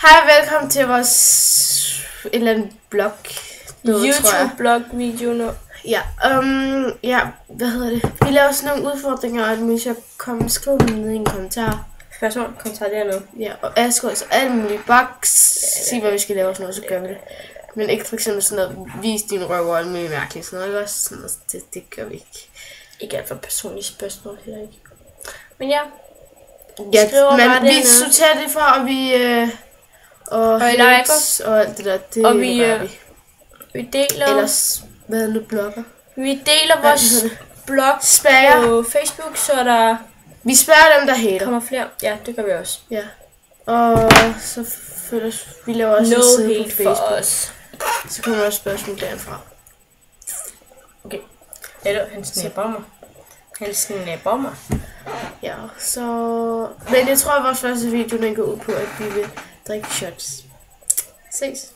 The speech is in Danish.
Hej og velkommen til vores en eller anden blog. YouTube-blog video nu. Ja, hvad hedder det? Vi laver sådan nogle udfordringer, og hvis jeg skriver dem ned i en kommentar. Spørgsmål, kommentar dernede. Ja, og jeg skal også alt muligt. Bare sige, hvad vi skal lave og sådan noget, så gør vi det. Men ikke for eksempel sådan noget, vis din røv og alt muligt mærkeligt. Sådan noget, ikke også? Sådan noget, det gør vi ikke. Ikke alt for personlige spørgsmål heller ikke. Men ja, men vi sorterer det fra, og vi... og likes og alt det der, det og vi deler... Ellers, hvad er nu blogger? Vi deler vores blog på Facebook, så der... Vi spørger dem, der hater. Kommer flere. Ja, det gør vi også. Ja. Og så føler vi laver også en side på Facebook. For os. Så kommer der også spørgsmål derfra. Okay. Eller han snapper mig. Han snapper mig. Ja, så... Men jeg tror, at vores første video, den går ud på, at vi vil drikke shots. Ses.